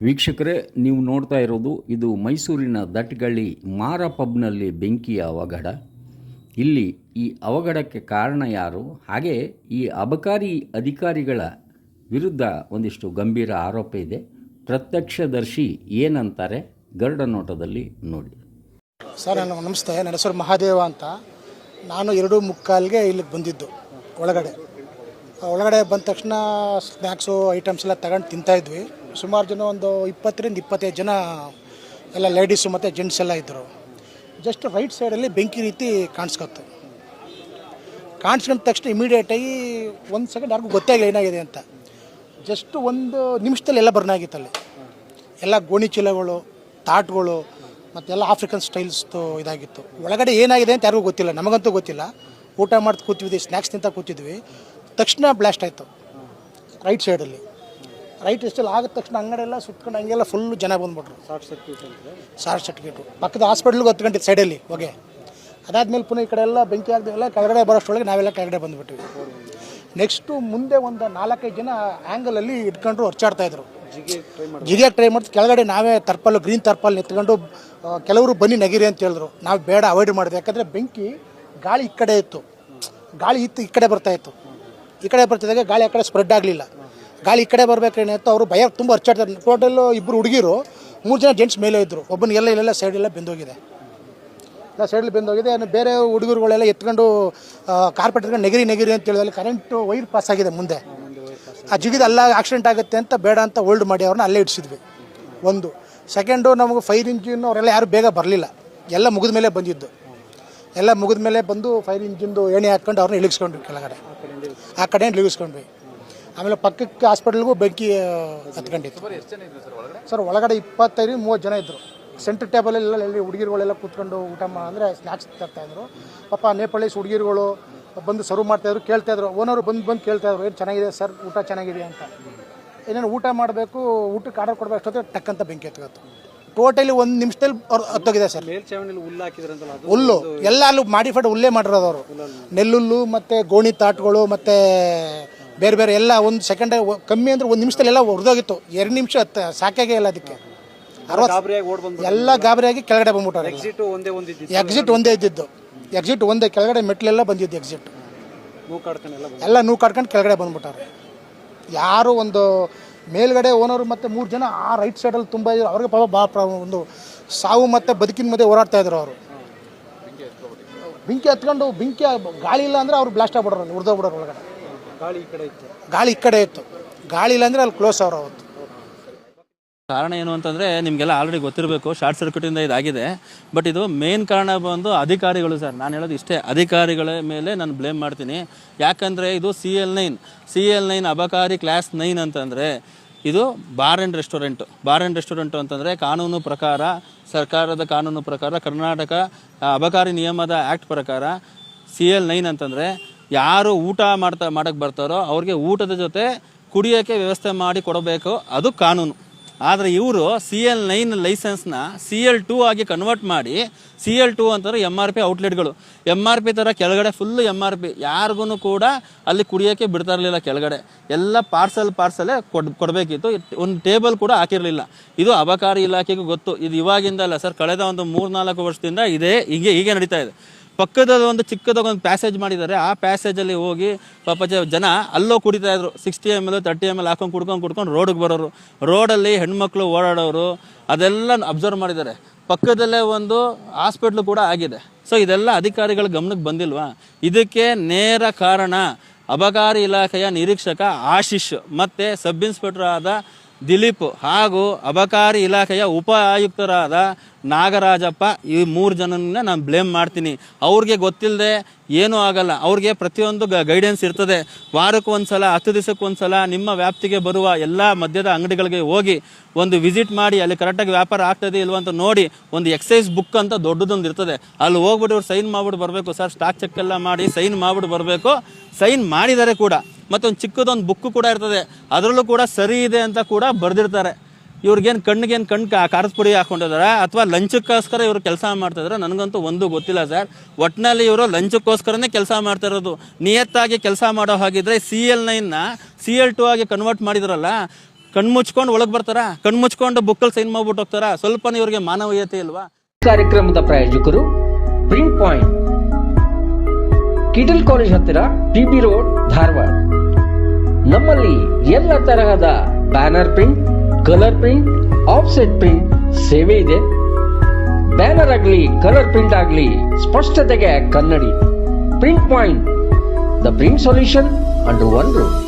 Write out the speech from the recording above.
ವೀಕ್ಷಕರೇ, ನೀವು ನೋಡ್ತಾ ಇರೋದು ಇದು ಮೈಸೂರಿನ ದಟ್ಗಳ್ಳಿ ಮಾರ ಪಬ್ನಲ್ಲಿ ಬೆಂಕಿಯ ಅವಘಡ. ಇಲ್ಲಿ ಈ ಅವಘಡಕ್ಕೆ ಕಾರಣ ಯಾರು, ಹಾಗೆ ಈ ಅಬಕಾರಿ ಅಧಿಕಾರಿಗಳ ವಿರುದ್ಧ ಒಂದಿಷ್ಟು ಗಂಭೀರ ಆರೋಪ ಇದೆ. ಪ್ರತ್ಯಕ್ಷದರ್ಶಿ ಏನಂತಾರೆ ಗರುಡ ನೋಟದಲ್ಲಿ ನೋಡಿ. ಸರ್, ನಮಸ್ತೆ. ನನ್ನ ಹೆಸರು ಮಹಾದೇವ ಅಂತ. ನಾನು 2:45ಗೆ ಇಲ್ಲಿಗೆ ಬಂದಿದ್ದು. ಒಳಗಡೆ ಬಂದ ತಕ್ಷಣ ಸ್ನ್ಯಾಕ್ಸು ಐಟಮ್ಸ್ ಎಲ್ಲ ತಗೊಂಡು ತಿಂತಾಯಿದ್ವಿ. ಸುಮಾರು ಜನ, ಒಂದು 20ರಿಂದ 25 ಜನ ಎಲ್ಲ ಲೇಡೀಸು ಮತ್ತು ಜೆಂಟ್ಸ್ ಎಲ್ಲ ಇದ್ದರು. ಜಸ್ಟ್ ರೈಟ್ ಸೈಡಲ್ಲಿ ಬೆಂಕಿ ರೀತಿ ಕಾಣಿಸ್ಕೊತು. ಕಾಣಿಸ್ಕೊಂಡ ತಕ್ಷಣ ಇಮಿಡಿಯೇಟಾಗಿ 1 ಸೆಕೆಂಡ್ ಯಾರಿಗೂ ಗೊತ್ತಾಗಿಲ್ಲ ಏನಾಗಿದೆ ಅಂತ. ಜಸ್ಟ್ 1 ನಿಮಿಷದಲ್ಲಿ ಎಲ್ಲ ಬರ್ನ್ ಆಗಿತ್ತಲ್ಲಿ. ಎಲ್ಲ ಗೋಣಿ ಚೀಲಗಳು, ತಾಟ್ಗಳು ಮತ್ತೆಲ್ಲ ಆಫ್ರಿಕನ್ ಸ್ಟೈಲ್ಸ್ದು ಇದಾಗಿತ್ತು. ಒಳಗಡೆ ಏನಾಗಿದೆ ಅಂತ ಯಾರಿಗೂ ಗೊತ್ತಿಲ್ಲ, ನಮಗಂತೂ ಗೊತ್ತಿಲ್ಲ. ಊಟ ಮಾಡ್ತಾ ಕೂತಿದ್ವಿ, ಸ್ನ್ಯಾಕ್ಸ್ ತಿಂತ ಕೂತಿದ್ವಿ. ತಕ್ಷಣ ಬ್ಲಾಸ್ಟ್ ಆಯಿತು ರೈಟ್ ಸೈಡಲ್ಲಿ. ರೈಟ್ ಸೈಡಲ್ಲಿ ಆಗಿದ ತಕ್ಷಣ ಅಂಗಡಿಯೆಲ್ಲ ಸುತ್ಕೊಂಡು ಹಂಗೆಲ್ಲ ಫುಲ್ಲು ಜನ ಬಂದುಬಿಟ್ರು. ಶಾರ್ಟ್ ಸರ್ಕ್ಯೂಟು ಪಕ್ಕದ ಹಾಸ್ಪಿಟ್ಲಿಗೆ ಹೊತ್ಕೊಂಡಿದ್ದು ಸೈಡಲ್ಲಿ ಹೊಗೆ. ಅದಾದಮೇಲೆ ಪುನಃ ಈ ಕಡೆ ಎಲ್ಲ ಬೆಂಕಿ ಆಗದೆಲ್ಲ ಕೆಳಗಡೆ ಬರೋಷ್ಟೊಳಗೆ ನಾವೆಲ್ಲ ಕೆಳಗಡೆ ಬಂದುಬಿಟ್ವಿ. ನೆಕ್ಸ್ಟು ಮುಂದೆ ಒಂದು 4-5 ಜನ ಆ್ಯಂಗಲಲ್ಲಿ ಇಟ್ಕೊಂಡು ಹೊರ್ಚಾಡ್ತಾಯಿದ್ರು. ಜಿಗಿಯೋಕ್ಕೆ ಟ್ರೈ ಮಾಡ್ತು. ಕೆಳಗಡೆ ನಾವೇ ಗ್ರೀನ್ ತರ್ಪಲ್ ನಿಂತ್ಕೊಂಡು ಕೆಲವರು ಬನ್ನಿ ನಗಿರಿ ಅಂತ ಹೇಳಿದ್ರು. ನಾವು ಬೇಡ, ಅವಾಯ್ಡ್ ಮಾಡಿದೆ. ಯಾಕಂದರೆ ಬೆಂಕಿ ಗಾಳಿ ಈ ಕಡೆ ಇತ್ತು, ಗಾಳಿ ಈ ಕಡೆ ಬರ್ತಾಯಿತ್ತು. ಈ ಕಡೆ ಬರ್ತಿದ್ದಾಗ ಗಾಳಿ ಆ ಕಡೆ ಸ್ಪ್ರೆಡ್ ಆಗಲಿಲ್ಲ. ಗಾಳಿ ಈ ಕಡೆ ಬರಬೇಕೇನಿತ್ತು. ಅವರು ಭಯ ತುಂಬ ಹೊರ್ಚಾಡ್ತಾರೆ. ಟೋಟಲ್ಲು 2 ಹುಡುಗಿರು, 3 ಜನ ಜೆಂಟ್ಸ್ ಮೇಲೆ ಇದ್ದರು. ಒಬ್ಬನಿಗೆಲ್ಲ ಇಲ್ಲೆಲ್ಲ ಸೈಡೆಲ್ಲ ಬೆಂದೋಗಿದೆ. ಎಲ್ಲ ಸೈಡಲ್ಲಿ ಬೆಂದೋಗಿದೆ. ಬೇರೆ ಹುಡುಗರುಗಳೆಲ್ಲ ಎತ್ಕೊಂಡು ಕಾರ್ಪೆಟ್ ಎತ್ಕೊಂಡು ನೆಗಿರಿ ಅಂತ ಹೇಳಿದಲ್ಲಿ ಕರೆಂಟು ವೈರ್ ಪಾಸ್ ಆಗಿದೆ ಮುಂದೆ. ಆ ಜಿಗಿದ ಅಲ್ಲ ಆಕ್ಸಿಡೆಂಟ್ ಆಗುತ್ತೆ ಅಂತ ಬೇಡ ಅಂತ ಹೋಲ್ಡ್ ಮಾಡಿ ಅವ್ರನ್ನ ಅಲ್ಲೇ ಇಡಿಸಿದ್ವಿ. 1 ಸೆಕೆಂಡು ನಮಗೆ ಫೈರ್ ಇಂಜಿನ್ ಅವರೆಲ್ಲ ಯಾರು ಬೇಗ ಬರಲಿಲ್ಲ. ಎಲ್ಲ ಮುಗಿದ ಮೇಲೆ ಬಂದಿದ್ದು. ಎಲ್ಲ ಮುಗಿದ ಮೇಲೆ ಬಂದು ಫೈರ್ ಇಂಜಿನ್ದು ಎಣ್ಣೆ ಹಾಕ್ಕೊಂಡು ಅವ್ರನ್ನ ಇಳಿಸ್ಕೊಂಡ್ವಿ ಕೆಳಗಡೆ. ಆ ಕಡೆ ಇಳಿಸ್ಕೊಂಡ್ವಿ. ಆಮೇಲೆ ಪಕ್ಕಕ್ಕೆ ಹಾಸ್ಪಿಟಲ್ಗೂ ಬೆಂಕಿ ಹತ್ಕೊಂಡಿತ್ತು. ಸರ್, ಒಳಗಡೆ 25-30 ಜನ ಇದ್ದರು. ಸೆಂಟ್ರ್ ಟೇಬಲೆಲ್ಲ ಎಲ್ಲಿ ಹುಡುಗಿರುಗಳೆಲ್ಲ ಕೂತ್ಕೊಂಡು ಊಟ ಅಂದರೆ ಸ್ನ್ಯಾಕ್ಸ್ ತರ್ತಾಯಿದ್ರು. ಪಾಪ ನೇಪಾಳೀಸ್ ಹುಡುಗಿರುಗಳು ಬಂದು ಸರ್ವ್ ಮಾಡ್ತಾಯಿದ್ರು. ಕೇಳ್ತಾಯಿದ್ರು, ಓನರು ಬಂದು ಕೇಳ್ತಾಯಿದ್ರು, ಏನು ಚೆನ್ನಾಗಿದೆ ಸರ್, ಊಟ ಚೆನ್ನಾಗಿದೆ ಅಂತ. ಏನೇನು ಊಟ ಮಾಡಬೇಕು, ಊಟಕ್ಕೆ ಆರ್ಡರ್ ಕೊಡಬೇಕು ಅಷ್ಟೊತ್ತಿಗೆ ಟಕ್ಕಂತ ಬೆಂಕಿ ಹತ್ಕೊತ್ತು. ಟೋಟಲಿ 1 ನಿಮಿಷದಲ್ಲಿ ಅವ್ರು ಹತ್ತೋಗಿದೆ ಸರ್. ಹುಲ್ಲು ಎಲ್ಲ ಅಲ್ಲಿ ಮಾಡಿಫೈಡ್ ಹುಲ್ಲೇ ಮಾಡಿರೋದು ಅವರು. ನೆಲ್ಲುಲ್ಲು ಮತ್ತು ಗೋಣಿ ತಾಟ್ಗಳು ಮತ್ತು ಬೇರೆ ಬೇರೆ ಎಲ್ಲ 1 ಸೆಕೆಂಡ್ ಕಮ್ಮಿ ಅಂದರೆ 1 ನಿಮಿಷದಲ್ಲಿ ಎಲ್ಲ ಹೊಡೆದೋಗಿತ್ತು. 2 ನಿಮಿಷ ಸಾಕಾಗೇ ಇಲ್ಲ ಅದಕ್ಕೆ. ಎಲ್ಲ ಗಾಬರಿಯಾಗಿ ಕೆಳಗಡೆ ಬಂದ್ಬಿಟ್ಟಾರೆ. ಎಕ್ಸಿಟ್ ಒಂದೇ ಇದ್ದಿದ್ದು. ಎಕ್ಸಿಟ್ ಒಂದೇ, ಕೆಳಗಡೆ ಮೆಟ್ಲೆಲ್ಲ ಬಂದಿದ್ದು. ಎಕ್ಸಿಟ್ ಎಲ್ಲ ನೂ ಕಾಡ್ಕೊಂಡು ಕೆಳಗಡೆ ಬಂದ್ಬಿಟ್ಟಾರೆ. ಯಾರು ಒಂದು ಮೇಲ್ಗಡೆ ಓನರು ಮತ್ತು 3 ಜನ ಆ ರೈಟ್ ಸೈಡಲ್ಲಿ ತುಂಬ ಇದ್ರು. ಅವ್ರಿಗೆ ಪಾಪ ಒಂದು ಸಾವು ಮತ್ತು ಬದುಕಿನ ಮಧ್ಯೆ ಹೋರಾಡ್ತಾಯಿದ್ರು ಅವರು. ಬೆಂಕಿ ಹತ್ಕೊಂಡು ಗಾಳಿ ಇಲ್ಲ ಅಂದರೆ ಅವ್ರು ಬ್ಲಾಸ್ಟ್ ಆಗ್ಬಿಡೋರು, ಉರ್ದೋಗ್ಬಿಡೋರು ಒಳಗಡೆ. ಗಾಳಿ ಈ ಕಡೆ ಇತ್ತು. ಗಾಳಿ ಇಲ್ಲ ಅಂದರೆ ಅಲ್ಲಿ ಕ್ಲೋಸ್ ಅವರು. ಅವತ್ತು ಕಾರಣ ಏನು ಅಂತಂದರೆ ನಿಮಗೆಲ್ಲ ಆಲ್ರೆಡಿ ಗೊತ್ತಿರಬೇಕು, ಶಾರ್ಟ್ ಸರ್ಕ್ಯೂಟಿಂದ ಇದಾಗಿದೆ. ಬಟ್ ಇದು ಮೇನ್ ಕಾರಣ ಬಂದು ಅಧಿಕಾರಿಗಳು ಸರ್. ನಾನು ಹೇಳೋದು ಇಷ್ಟೇ, ಅಧಿಕಾರಿಗಳ ಮೇಲೆ ನಾನು ಬ್ಲೇಮ್ ಮಾಡ್ತೀನಿ. ಯಾಕಂದರೆ ಇದು CL9 ಅಬಕಾರಿ ಕ್ಲಾಸ್ 9 ಅಂತಂದರೆ ಇದು ಬಾರ್ ಆ್ಯಂಡ್ ರೆಸ್ಟೋರೆಂಟು ಅಂತಂದರೆ ಕಾನೂನು ಪ್ರಕಾರ, ಸರ್ಕಾರದ ಕಾನೂನು ಪ್ರಕಾರ, ಕರ್ನಾಟಕ ಅಬಕಾರಿ ನಿಯಮದ ಆ್ಯಕ್ಟ್ ಪ್ರಕಾರ CL9 ಅಂತಂದರೆ ಯಾರು ಊಟ ಮಾಡೋಕ್ಕೆ ಬರ್ತಾರೋ ಅವ್ರಿಗೆ ಊಟದ ಜೊತೆ ಕುಡಿಯೋಕ್ಕೆ ವ್ಯವಸ್ಥೆ ಮಾಡಿ ಕೊಡಬೇಕು, ಅದು ಕಾನೂನು. ಆದರೆ ಇವರು CL9 ಲೈಸೆನ್ಸ್ನ CL2 ಆಗಿ ಕನ್ವರ್ಟ್ ಮಾಡಿ, CL2 ಅಂತಂದರೆ MRP ಔಟ್ಲೆಟ್ಗಳು. MRP ಥರ ಕೆಳಗಡೆ ಫುಲ್ಲು MRP. ಯಾರಿಗೂ ಕೂಡ ಅಲ್ಲಿ ಕುಡಿಯೋಕ್ಕೆ ಬಿಡ್ತಾ ಇರಲಿಲ್ಲ. ಕೆಳಗಡೆ ಎಲ್ಲ ಪಾರ್ಸಲೇ ಕೊಡಬೇಕಿತ್ತು. ಒಂದು ಟೇಬಲ್ ಕೂಡ ಹಾಕಿರಲಿಲ್ಲ. ಇದು ಅಬಕಾರಿ ಇಲಾಖೆಗೂ ಗೊತ್ತು. ಇದು ಇವಾಗಿಂದ ಅಲ್ಲ ಸರ್, ಕಳೆದ ಒಂದು 3-4 ವರ್ಷದಿಂದ ಹೀಗೆ ನಡೀತಾ ಇದೆ. ಪಕ್ಕದಲ್ಲಿ ಒಂದು ಚಿಕ್ಕದೊಂದು ಪ್ಯಾಸೇಜ್ ಮಾಡಿದ್ದಾರೆ. ಆ ಪ್ಯಾಸೇಜಲ್ಲಿ ಹೋಗಿ ಪಾಪ ಜನ ಅಲ್ಲೋ ಕುಡಿತಾ ಇದ್ರು. 60 ml 30 ml ಹಾಕೊಂಡು ಕುಡ್ಕೊಂಡು ರೋಡಿಗೆ ಬರೋರು, ರೋಡಲ್ಲಿ ಹೆಣ್ಮಕ್ಳು ಓಡಾಡೋರು, ಅದೆಲ್ಲ ಅಬ್ಸರ್ವ್ ಮಾಡಿದ್ದಾರೆ. ಪಕ್ಕದಲ್ಲೇ ಒಂದು ಹಾಸ್ಪಿಟ್ಲು ಕೂಡ ಆಗಿದೆ. ಸೊ ಇದೆಲ್ಲ ಅಧಿಕಾರಿಗಳ ಗಮನಕ್ಕೆ ಬಂದಿಲ್ವಾ? ಇದಕ್ಕೆ ನೇರ ಕಾರಣ ಅಬಕಾರಿ ಇಲಾಖೆಯ ನಿರೀಕ್ಷಕ ಆಶೀಶ್ ಮತ್ತು ಸಬ್ ಇನ್ಸ್ಪೆಕ್ಟರ್ ಆದ ದಿಲೀಪ್ ಹಾಗೂ ಅಬಕಾರಿ ಇಲಾಖೆಯ ಉಪ ಆಯುಕ್ತರಾದ ನಾಗರಾಜಪ್ಪ. ಈ 3 ಜನನ್ನ ನಾನು ಬ್ಲೇಮ್ ಮಾಡ್ತೀನಿ. ಅವ್ರಿಗೆ ಗೊತ್ತಿಲ್ಲದೆ ಏನೂ ಆಗಲ್ಲ. ಅವ್ರಿಗೆ ಪ್ರತಿಯೊಂದು ಗೈಡೆನ್ಸ್ ಇರ್ತದೆ. ವಾರಕ್ಕೆ 1 ಸಲ, 10 ದಿವಸಕ್ಕೆ 1 ಸಲ ನಿಮ್ಮ ವ್ಯಾಪ್ತಿಗೆ ಬರುವ ಎಲ್ಲ ಮದ್ಯದ ಅಂಗಡಿಗಳಿಗೆ ಹೋಗಿ ಒಂದು ವಿಸಿಟ್ ಮಾಡಿ, ಅಲ್ಲಿ ಕರೆಕ್ಟಾಗಿ ವ್ಯಾಪಾರ ಆಗ್ತದೆ ಇಲ್ವ ಅಂತ ನೋಡಿ, ಒಂದು ಎಕ್ಸೈಸ್ ಬುಕ್ ಅಂತ ದೊಡ್ಡದೊಂದು ಇರ್ತದೆ. ಅಲ್ಲಿ ಹೋಗ್ಬಿಟ್ಟು ಅವ್ರು ಸೈನ್ ಮಾಡ್ಬಿಟ್ಟು ಬರಬೇಕು ಸರ್. ಸ್ಟಾಕ್ ಚೆಕ್ ಎಲ್ಲ ಮಾಡಿ ಸೈನ್ ಮಾಡ್ಬಿಟ್ಟು ಬರಬೇಕು. ಸೈನ್ ಮಾಡಿದ್ದಾರೆ ಕೂಡ. ಮತ್ತೊಂದು ಚಿಕ್ಕದೊಂದು ಬುಕ್ಕು ಕೂಡ ಇರ್ತದೆ. ಅದರಲ್ಲೂ ಕೂಡ ಸರಿ ಇದೆ ಅಂತ ಕೂಡ ಬರೆದಿರ್ತಾರೆ. ಇವ್ರಿಗೇನು ಕಣ್ಣು ಖಾರದ ಪುಡಿ ಹಾಕೊಂಡಿದಾರ ಅಥವಾ ಲಂಚಕ್ಕೋಸ್ಕರ ಇವರು ಕೆಲಸ ಮಾಡ್ತಾಯಿದ್ರೆ ನನಗಂತೂ ಒಂದು ಗೊತ್ತಿಲ್ಲ ಸರ್. ಒಟ್ಟಿನಲ್ಲಿ ಇವರು ಲಂಚಕ್ಕೋಸ್ಕರನೇ ಕೆಲಸ ಮಾಡ್ತಾ ಇರೋದು. ನಿಯತ್ತಾಗಿ ಕೆಲಸ ಮಾಡೋ ಹಾಗಿದ್ರೆ CL9ನ CL2 ಆಗಿ ಕನ್ವರ್ಟ್ ಮಾಡಿದ್ರಲ್ಲ, ಕಣ್ಮುಚ್ಕೊಂಡು ಒಳಗೆ ಬರ್ತಾರಾ? ಕಣ್ಮುಚ್ಕೊಂಡು ಬುಕ್ಕಲ್ಲಿ ಸೈನ್ ಮಾಡ್ಬಿಟ್ಟು ಹೋಗ್ತಾರಾ? ಸ್ವಲ್ಪ ಇವ್ರಿಗೆ ಮಾನವೀಯತೆ ಇಲ್ವಾ? ಕಾರ್ಯಕ್ರಮದ ಪ್ರಾಯೋಜಕರು ಪ್ರಿಂಟ್ ಪಾಯಿಂಟ್, ಕಿಟಲ್ ಕಾಲೇಜ್ ಹತ್ತಿರ, ಟಿಬಿ ರೋಡ್, ಧಾರವಾಡ. ನಮ್ಮಲ್ಲಿ ಎಲ್ಲ ತರಹದ banner print, colour print, offset print ಸೇವೆ ಇದೆ. ಬ್ಯಾನರ್ ಆಗಲಿ, ಕಲರ್ ಪ್ರಿಂಟ್ ಆಗಲಿ, ಸ್ಪಷ್ಟತೆಗೆ ಕನ್ನಡಿ. Print point, the print solution under one roof.